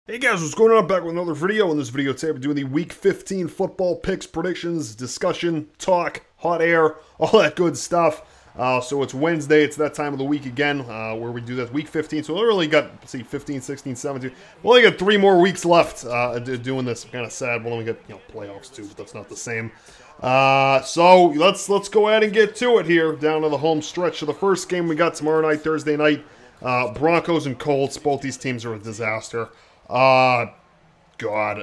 Hey guys, what's going on? Back with another video. In this video today, we're doing the Week 15 football picks, predictions, discussion, talk, hot air, all that good stuff. So it's Wednesday. It's that time of the week again where we do that Week 15. So we only got, let's see, 15, 16, 17. We only got 3 more weeks left doing this. I'm kind of sad. We'll only get playoffs too, but that's not the same. So let's go ahead and get to it here, down to the home stretch. So the first game we got tomorrow night, Thursday night, Broncos and Colts. Both these teams are a disaster. God,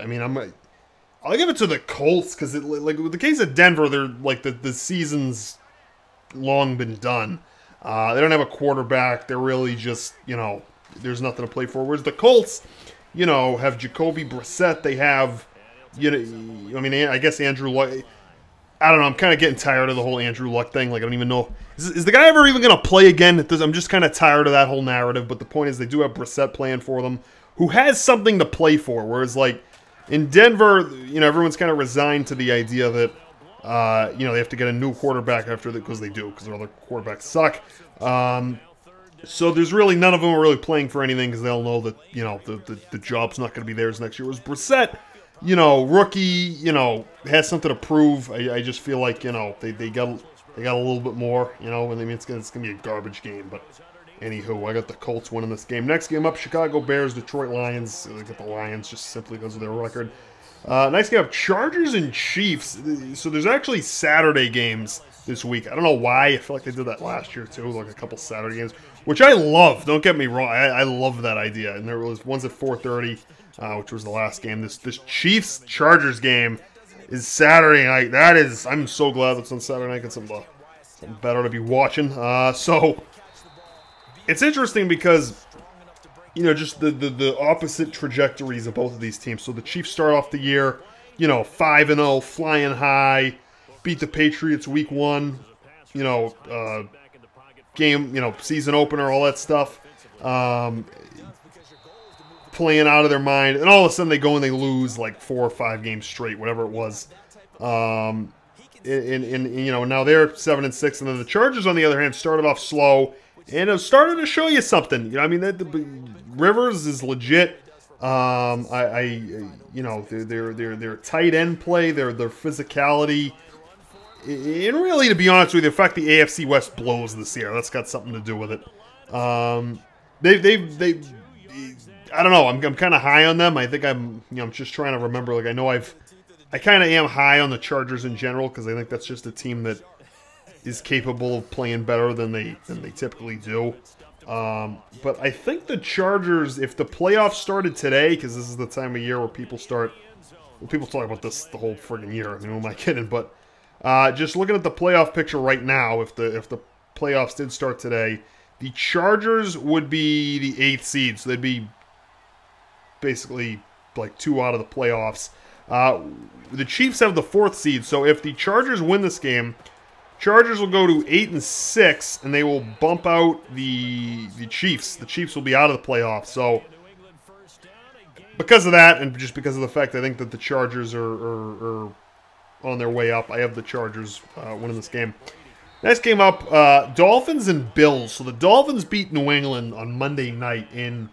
I mean, I'll give it to the Colts because, like, with the case of Denver, they're like the season's long been done. They don't have a quarterback. They're really just, there's nothing to play for. Whereas the Colts, have Jacoby Brissett. They have, I mean, I guess Andrew Luck. I don't know. I'm kind of getting tired of the whole Andrew Luck thing. Like, I don't even know. Is the guy ever even going to play again? I'm just kind of tired of that whole narrative. But the point is, they do have Brissett playing for them, who has something to play for. Whereas, like, in Denver, everyone's kind of resigned to the idea that, they have to get a new quarterback after that, because they do, because their other quarterbacks suck. So there's really none of them are really playing for anything, because they all know that, the job's not going to be theirs next year. Whereas Brissett, rookie, has something to prove. I just feel like, they got a little bit more, and I mean, it's gonna be a garbage game, but anywho, I got the Colts winning this game. Next game up, Chicago Bears, Detroit Lions. I got the Lions just simply because of their record. Next game up, Chargers and Chiefs. So there's actually Saturday games this week. I don't know why. I feel like they did that last year too, like a couple Saturday games, which I love. Don't get me wrong. I love that idea. And there was ones at 4:30, which was the last game. This Chiefs-Chargers game is Saturday night. I'm so glad it's on Saturday night. Get something better to be watching. So it's interesting because, just the opposite trajectories of both of these teams. So the Chiefs start off the year, 5-0, flying high, beat the Patriots week 1, game, season opener, all that stuff, playing out of their mind. And all of a sudden they go and they lose like 4 or 5 games straight, whatever it was. Now they're 7-6. And then the Chargers, on the other hand, started off slow. And it started to show you something. Rivers is legit. Their tight end play, their physicality, and really, to be honest with you, the fact the AFC West blows this year, that's got something to do with it. I don't know. I'm kind of high on them. I think I'm just trying to remember. Like, I know I kind of am high on the Chargers in general, because I think that's just a team that is capable of playing better than they typically do. But I think the Chargers, if the playoffs started today, because this is the time of year where people talk about this the whole friggin' year. I mean, who am I kidding? But just looking at the playoff picture right now, if the playoffs did start today, the Chargers would be the 8th seed, so they'd be basically like 2 out of the playoffs. The Chiefs have the 4th seed, so if the Chargers win this game, Chargers will go to 8-6, and they will bump out the Chiefs. The Chiefs will be out of the playoffs. So, because of that, and just because of the fact I think that the Chargers are on their way up, I have the Chargers winning this game. Next game up, Dolphins and Bills. So the Dolphins beat New England on Monday night in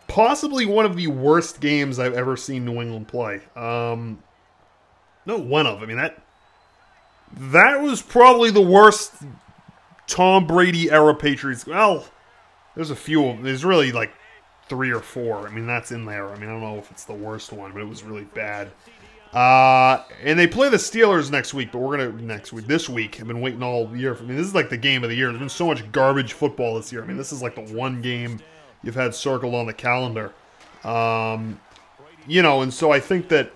possibly one of the worst games I've ever seen New England play. No, one of. I mean, that was probably the worst Tom Brady era Patriots. Well, there's a few of them. There's really like 3 or 4. I mean, that's in there. I mean, I don't know if it's the worst one, but it was really bad. And they play the Steelers next week, but this week. I've been waiting all year. I mean, this is like the game of the year. There's been so much garbage football this year. I mean, this is like the one game you've had circled on the calendar. And so I think that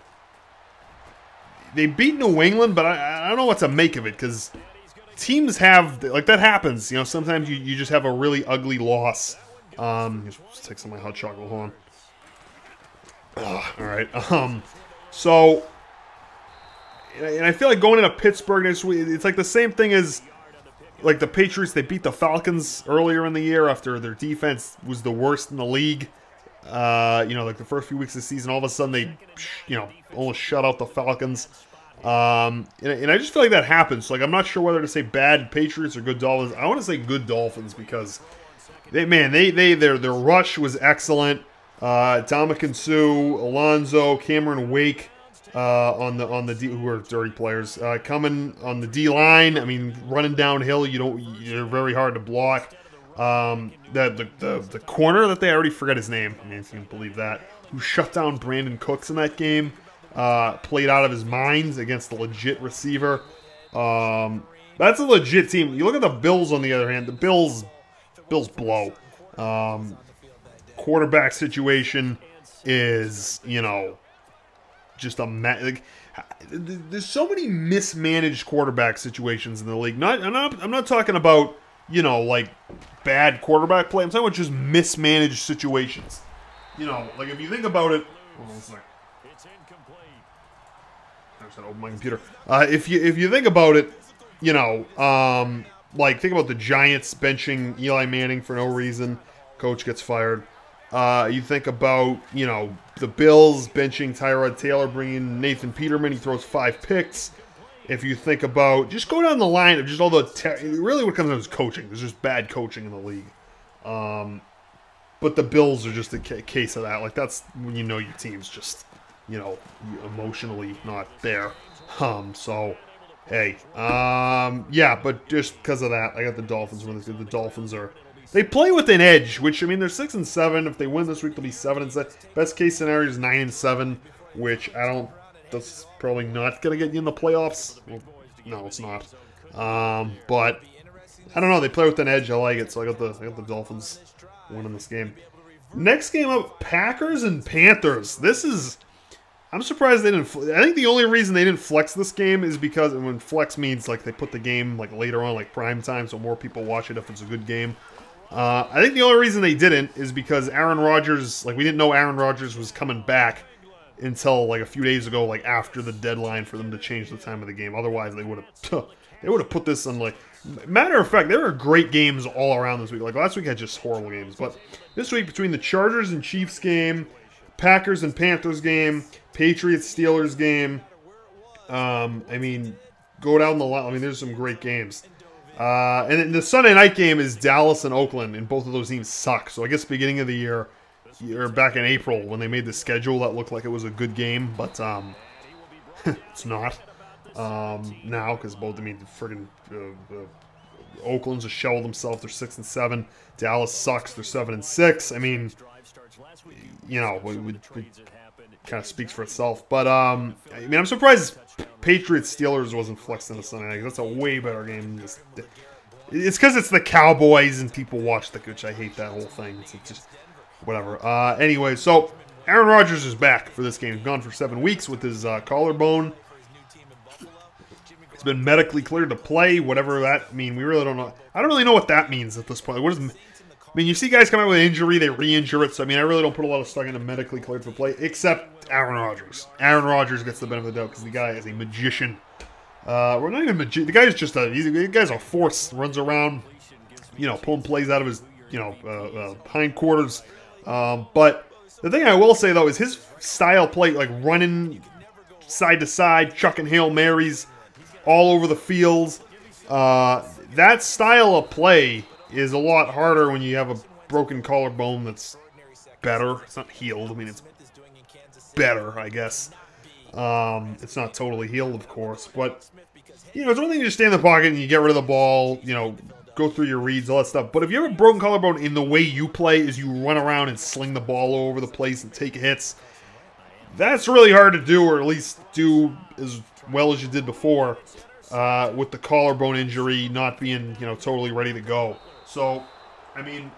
they beat New England, but I don't know what to make of it, because teams have, like, that happens. Sometimes you just have a really ugly loss. Just take some of my hot chocolate. Hold on. All right. So, and I feel like going into Pittsburgh next week, it's like the same thing as, like, the Patriots. They beat the Falcons earlier in the year after their defense was the worst in the league. Like the first few weeks of the season, all of a sudden they, almost shut out the Falcons. And I just feel like that happens. Like, I'm not sure whether to say bad Patriots or good Dolphins. I want to say good Dolphins, because their rush was excellent. Dominican Sue, Alonzo, Cameron Wake on the D, who are dirty players. Coming on the D line. I mean, running downhill, you're very hard to block. The corner that they already forget his name. I mean, if you can believe that. Who shut down Brandon Cooks in that game? Played out of his mind against the legit receiver. That's a legit team. You look at the Bills on the other hand. The Bills blow. Quarterback situation is, just there's so many mismanaged quarterback situations in the league. I'm not talking about, like bad quarterback play. I'm talking about just mismanaged situations. Like if you think about it. Hold on a second. I just had to open my computer. If you think about it, like think about the Giants benching Eli Manning for no reason. Coach gets fired. You think about, the Bills benching Tyrod Taylor, bringing Nathan Peterman. He throws 5 picks. If you think about, just go down the line of just all the, really what comes down is coaching. There's just bad coaching in the league. But the Bills are just a case of that. Like, that's when your team's just, emotionally not there. So, hey. Yeah, but just because of that, I got the Dolphins winning. The Dolphins they play with an edge, which, I mean, they're 6-7. If they win this week, they'll be 7-7. Best case scenario is 9-7, which that's probably not going to get you in the playoffs. Well, no, it's not. But I don't know. They play with an edge. I like it. So I got the Dolphins winning this game. Next game up, Packers and Panthers. I'm surprised they didn't. I think the only reason they didn't flex this game is because when flex means like they put the game like later on, like prime time, so more people watch it if it's a good game. I think the only reason they didn't is because Aaron Rodgers, like we didn't know Aaron Rodgers was coming back until like a few days ago, like after the deadline for them to change the time of the game. Otherwise, they would have put this on like. Matter of fact, there are great games all around this week. Like last week had just horrible games, but this week between the Chargers and Chiefs game, Packers and Panthers game, Patriots Steelers game, I mean, go down the line. I mean, there's some great games. And then the Sunday night game is Dallas and Oakland, and both of those teams suck. So I guess beginning of the year, or back in April when they made the schedule, that looked like it was a good game, but it's not now because both. I mean, friggin' Oakland's a shell of themselves. They're 6-7. Dallas sucks. They're 7-6. I mean, it kind of speaks for itself. But I mean, I'm surprised Patriots Steelers wasn't flexed in the Sunday night. That's a way better game. It's because it's the Cowboys and people watch which I hate that whole thing. It's just whatever. Anyway, so Aaron Rodgers is back for this game. He's gone for 7 weeks with his collarbone. He's been medically cleared to play, whatever that means. We really don't know. I don't really know what that means at this point. I mean, you see guys come out with an injury, they re-injure it. So, I mean, I really don't put a lot of stock into medically cleared for play, except Aaron Rodgers. Aaron Rodgers gets the benefit of the doubt because the guy is a magician. We're not even magician. The guy is just the guy's a force. Runs around, pulling plays out of his, hindquarters. But the thing I will say, though, is his style play, like running side to side, chucking Hail Marys all over the field. That style of play is a lot harder when you have a broken collarbone that's better. It's not healed. I mean, it's better, I guess. It's not totally healed, of course. But, it's one thing to just stay in the pocket and you get rid of the ball, go through your reads, all that stuff. But if you have a broken collarbone in the way you play is you run around and sling the ball all over the place and take hits, that's really hard to do, or at least do as well as you did before with the collarbone injury not being, totally ready to go. So, I mean,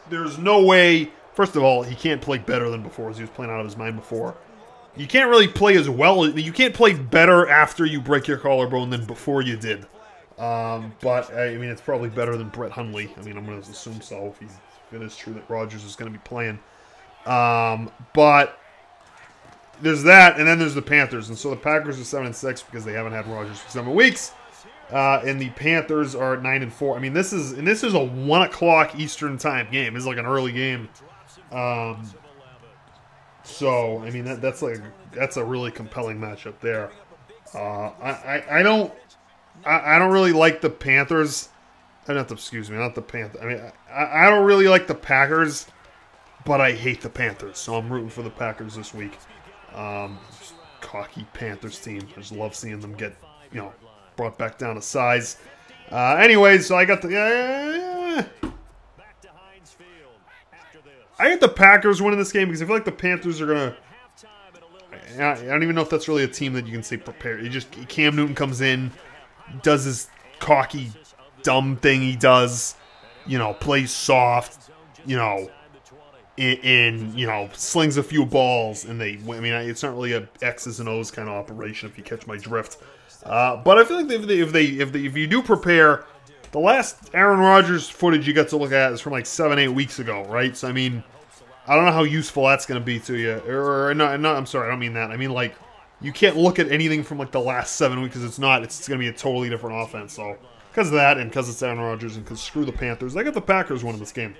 there's no way. First of all, he can't play better than before, as he was playing out of his mind before. You can't really play as well. You can't play better after you break your collarbone than before you did. But, I mean, it's probably better than Brett Hundley. I mean, I'm going to assume so if it is true that Rodgers is going to be playing. But there's that, and then there's the Panthers. And so the Packers are 7-6 because they haven't had Rodgers for 7 weeks. And the Panthers are at 9-4. I mean, this is a 1 o'clock Eastern time game. This is like an early game. So I mean that's a really compelling matchup there. I don't really like the Panthers. Not the Panthers. I mean, I don't really like the Packers but I hate the Panthers, so I'm rooting for the Packers this week. Cocky Panthers team. I just love seeing them get, brought back down to size. Anyways, so I got the Packers winning this game because I feel like the Panthers are gonna. I don't even know if that's really a team that you can say prepare. Cam Newton comes in, does his cocky, dumb thing he does, plays soft, and slings a few balls, and they win. I mean, it's not really a X's and O's kind of operation, if you catch my drift. But I feel like if you do prepare, the last Aaron Rodgers footage you got to look at is from like 7-8 weeks ago, right? So I mean, I don't know how useful that's going to be to you. Or no, I'm sorry, I don't mean that. I mean, like, you can't look at anything from like the last 7 weeks because it's going to be a totally different offense. So because of that, and because it's Aaron Rodgers, and because screw the Panthers, I got the Packers winning this game.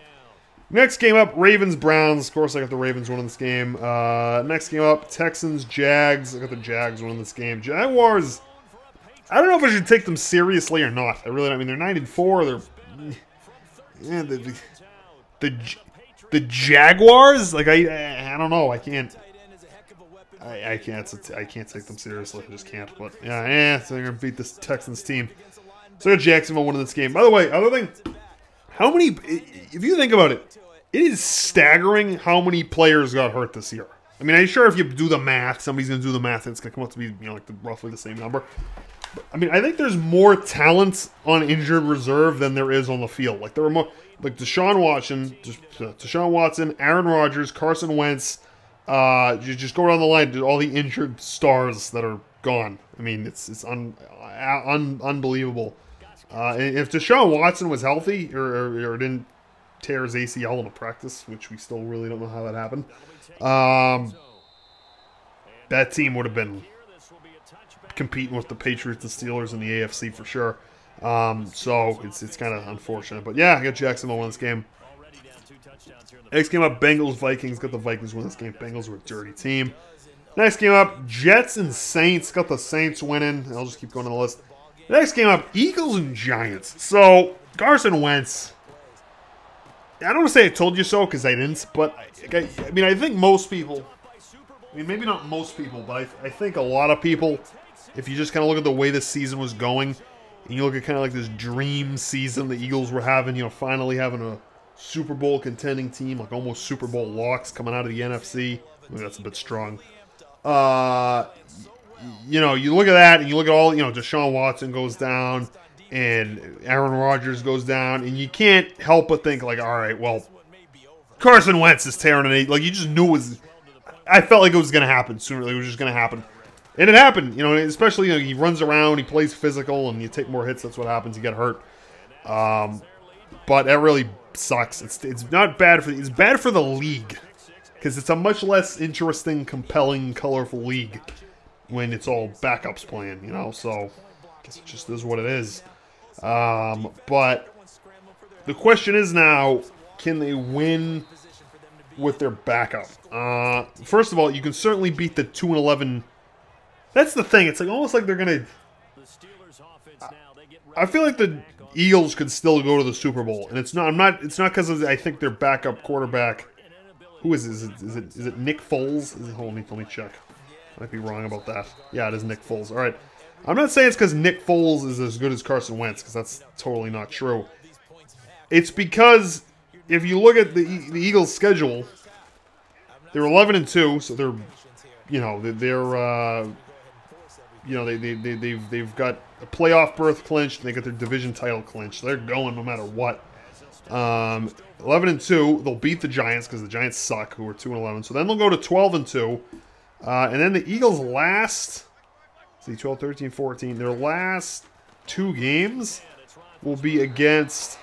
Next game up, Ravens-Browns. Of course, I got the Ravens winning this game. Next game up, Texans-Jags. I got the Jags winning this game. Jaguars, I don't know if I should take them seriously or not. I really don't. I mean, they're 9-4. The Jaguars? Like, I don't know. I can't take them seriously. I just can't. But, so they're going to beat this Texans team. So I got Jacksonville winning this game. By the way, other thing, if you think about it, it is staggering how many players got hurt this year. I mean, I'm sure if you do the math, somebody's going to do the math, and it's going to come up to be, roughly the same number. But, I mean, I think there's more talent on injured reserve than there is on the field. Like, there were more, like Deshaun Watson, Aaron Rodgers, Carson Wentz. Just go down the line to all the injured stars that are gone. I mean, it's unbelievable. And if Deshaun Watson was healthy or didn't tear his ACL in a practice, which we still really don't know how that happened, that team would have been competing with the Patriots and Steelers in the AFC for sure. So it's kind of unfortunate. But yeah, I got Jacksonville win this game. Next game up, Bengals-Vikings. Got the Vikings win this game. Bengals were a dirty team. Next game up, Jets and Saints. Got the Saints winning. I'll just keep going on the list. Next game up, Eagles and Giants. So, Carson Wentz. I don't want to say I told you so because I didn't, but I mean, I think most people, I mean, maybe not most people, but I think a lot of people, if you just kind of look at the way this season was going, and you look at kind of like this dream season the Eagles were having, finally having a Super Bowl contending team, like almost Super Bowl locks coming out of the NFC. Maybe that's a bit strong. You look at that, and you look at all, Deshaun Watson goes down, and Aaron Rodgers goes down, and you can't help but think, like, all right, well, Carson Wentz is tearing an eight. Like, you just knew it was, I felt like it was going to happen sooner. It was just going to happen. And it happened, especially, he runs around, he plays physical, and you take more hits, that's what happens, you get hurt. But that really sucks. It's not bad it's bad for the league, because it's a much less interesting, compelling, colorful league when it's all backups playing, so I guess it just is what it is. But the question is now, can they win with their backup? First of all, you can certainly beat the 2-11. That's the thing. It's like almost like they're gonna. I feel like the Eagles could still go to the Super Bowl, and it's not. It's not because I think their backup quarterback. Who is it? Is it Nick Foles? Hold on, let me check. I might be wrong about that. Yeah, it is Nick Foles. All right. I'm not saying it's because Nick Foles is as good as Carson Wentz, because that's totally not true. It's because if you look at the Eagles' schedule, they're 11-2, so they're, they've got a playoff berth clinched, and they got their division title clinched. So they're going no matter what. 11-2, they'll beat the Giants because the Giants suck, who are 2-11. So then they'll go to 12-2, and then the Eagles' last. See, 12, 13, 14. Their last 2 games will be against...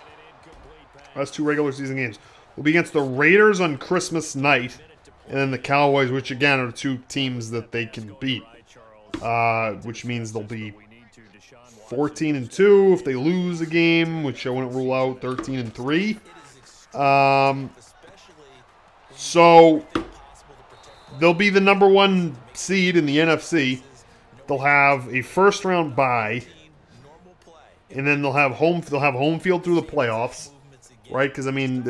Last 2 regular season games will be against the Raiders on Christmas night, and then the Cowboys, which again are 2 teams that they can beat. Which means they'll be 14-2 if they lose a game, which I wouldn't rule out. 13-3. So they'll be the number 1 seed in the NFC. They'll have a first-round bye, and then they'll have home field through the playoffs, right? Because I mean,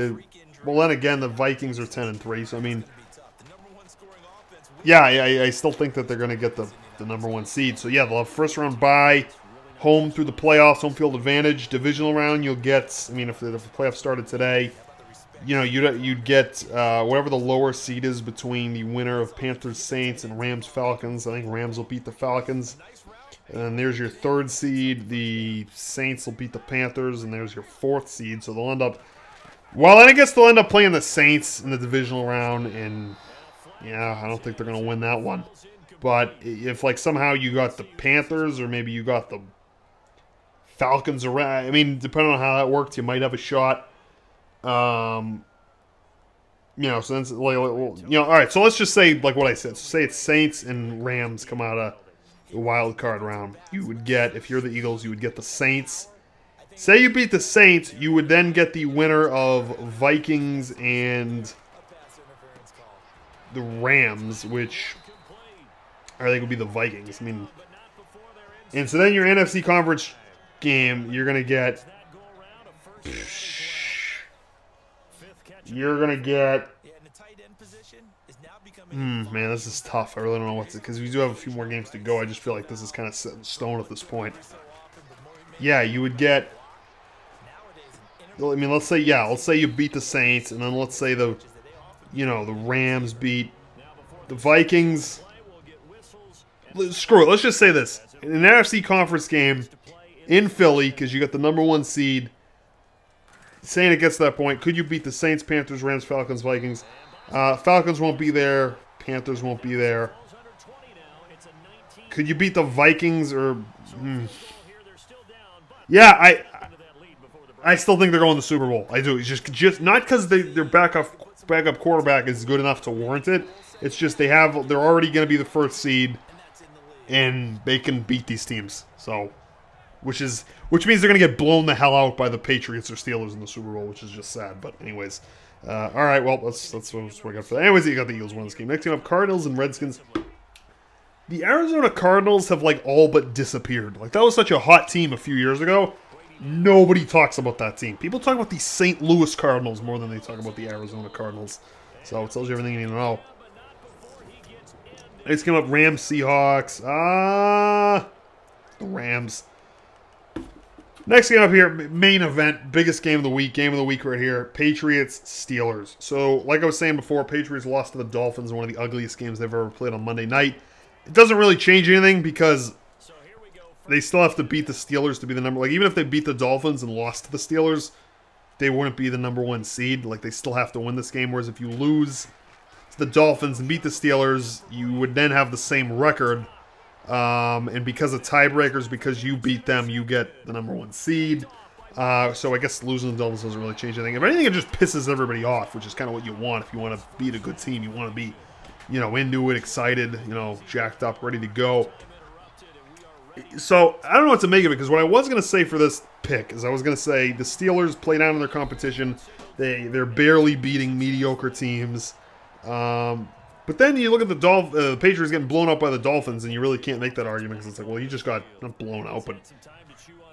Well, then again, the Vikings are 10-3, so I mean, yeah, I still think that they're going to get the #1 seed. So yeah, they'll have first round bye, home through the playoffs, home field advantage. Divisional round, you'll get. I mean, if the playoffs started today, you know, you'd get whatever the lower seed is between the winner of Panthers Saints and Rams Falcons. I think Rams will beat the Falcons. And then there's your third seed. The Saints will beat the Panthers, and there's your fourth seed. So they'll end up. Well, I guess they'll end up playing the Saints in the divisional round, and yeah, I don't think they're going to win that one. But if, like, somehow you got the Panthers, or maybe you got the Falcons around, I mean, depending on how that worked, you might have a shot. You know, so then, like, you know, all right. So let's just say, like what I said. So say it's Saints and Rams come out of the wild card round. You would get, if you're the Eagles, you would get the Saints. Say you beat the Saints, you would then get the winner of Vikings and the Rams, which I think would be the Vikings. I mean, and so then your NFC conference game, you're gonna get. You're gonna get. Man, this is tough. I really don't know what to, because we do have a few more games to go. I just feel like this is kind of set in stone at this point. Yeah, you would get. I mean, let's say you beat the Saints, and then let's say the Rams beat the Vikings. Screw it. Let's just say this: in an NFC conference game in Philly, because you got the #1 seed. Saying it gets to that point, could you beat the Saints, Panthers, Rams, Falcons, Vikings? Falcons won't be there. Panthers won't be there. Could you beat the Vikings or? Yeah, I still think they're going to the Super Bowl. I do. It's just not because their backup quarterback is good enough to warrant it. It's just they're already going to be the first seed, and they can beat these teams. So, which means they're going to get blown the hell out by the Patriots or Steelers in the Super Bowl, which is just sad. But anyways, all right. Well, that's what we got for that. Anyways, you got the Eagles winning this game. Next game up, Cardinals and Redskins. The Arizona Cardinals have like all but disappeared. Like that was such a hot team a few years ago. Nobody talks about that team. People talk about the St. Louis Cardinals more than they talk about the Arizona Cardinals. So it tells you everything you need to know. Next came up, Rams, Seahawks. The Rams. Next game up here, main event, biggest game of the week right here, Patriots, Steelers. So, like I was saying before, Patriots lost to the Dolphins in one of the ugliest games they've ever played on Monday night. It doesn't really change anything because they still have to beat the Steelers to be the number. Like, even if they beat the Dolphins and lost to the Steelers, they wouldn't be the #1 seed. Like, they still have to win this game. Whereas if you lose to the Dolphins and beat the Steelers, you would then have the same record. And because of tiebreakers, because you beat them, you get the #1 seed. So I guess losing the Dolphins doesn't really change anything. If anything, it just pisses everybody off, which is kind of what you want. If you want to beat a good team, you want to be, into it, excited, jacked up, ready to go. So, I don't know what to make of it, because what I was going to say for this pick is I was going to say the Steelers play down in their competition. They're barely beating mediocre teams. But then you look at the Patriots getting blown up by the Dolphins, and you really can't make that argument, because it's like, well, you just got, not blown out, but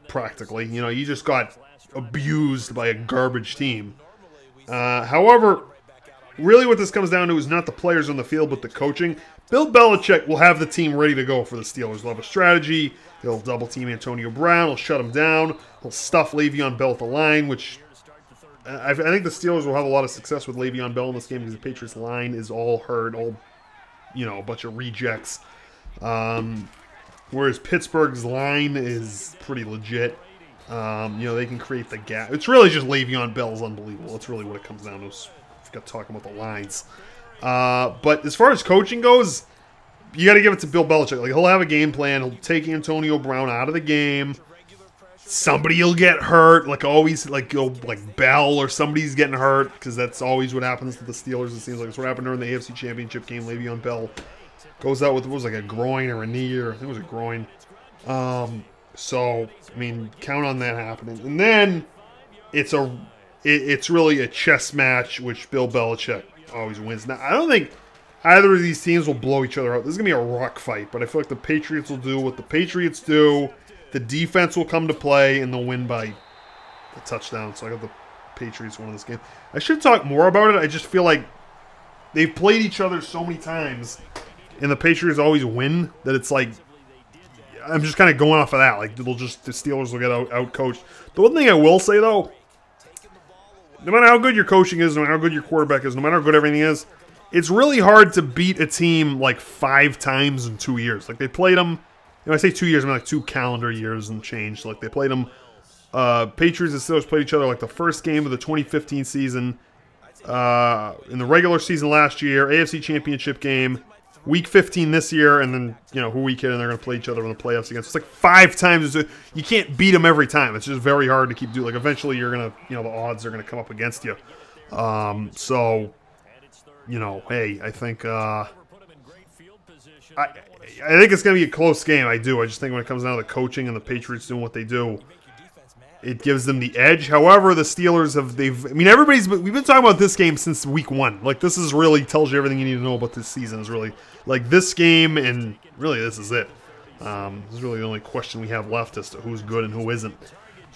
practically, you just got abused by a garbage team. However, really what this comes down to is not the players on the field, but the coaching. Bill Belichick will have the team ready to go for the Steelers. They'll have a strategy. He'll double-team Antonio Brown. He'll shut him down. He'll stuff Le'Veon Bell at the line, which I think the Steelers will have a lot of success with Le'Veon Bell in this game because the Patriots line is all hurt, a bunch of rejects. Whereas Pittsburgh's line is pretty legit. They can create the gap. It's really just Le'Veon Bell is unbelievable. That's really what it comes down to. I've got to talk about the lines. But as far as coaching goes, you got to give it to Bill Belichick. Like, he'll have a game plan. He'll take Antonio Brown out of the game. Somebody will get hurt, like always, like Bell or somebody's getting hurt, because that's always what happens to the Steelers. It seems like it's what happened during the AFC Championship game. Le'Veon Bell goes out with, a groin or a knee, or I think it was a groin. So, I mean, count on that happening. And then it's really a chess match, which Bill Belichick always wins. Now, I don't think either of these teams will blow each other out. This is going to be a rock fight, but I feel like the Patriots will do what the Patriots do. The defense will come to play, and they'll win by a touchdown. So I got the Patriots winning this game. I should talk more about it. I just feel like they've played each other so many times, and the Patriots always win, that it's like, I'm just kind of going off of that. Like, the Steelers will get out coached. The one thing I will say, though, no matter how good your coaching is, no matter how good your quarterback is, no matter how good everything is, it's really hard to beat a team like 5 times in 2 years. Like, they played them, I say 2 years, I mean like 2 calendar years and change. So, like, they played them, Patriots and Steelers played each other like the first game of the 2015 season, in the regular season last year, AFC Championship game, Week 15 this year, and then, who week in, and they're going to play each other in the playoffs against. It's like 5 times. You can't beat them every time. It's just very hard to keep doing. Like, eventually you're going to, the odds are going to come up against you. So, hey, I think, I think it's going to be a close game. I do. I just think when it comes down to the coaching and the Patriots doing what they do, it gives them the edge. However, the Steelers we've been talking about this game since week 1. Like, this is really tells you everything you need to know about this season. Is really, like, this game, and really this is it. This is really the only question we have left as to who's good and who isn't,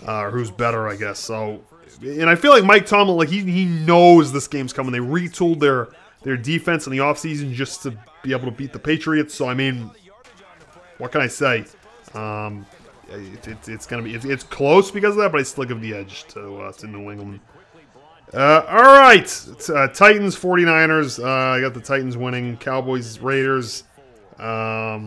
or who's better, I guess. So, and I feel like Mike Tomlin, like, he knows this game's coming. They retooled their defense in the offseason just to be able to beat the Patriots. So, I mean, what can I say? It's gonna be it's close because of that, but I still give the edge to New England. All right, Titans 49ers. I got the Titans winning. Cowboys Raiders. Got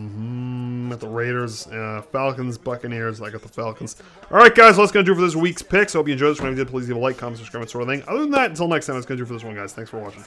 the Raiders. Falcons Buccaneers. I got the Falcons. All right, guys, that's gonna do for this week's picks. I hope you enjoyed this one. If you did, please leave a like, comment, subscribe, and sort of thing. Other than that, until next time, that's gonna do for this one, guys. Thanks for watching.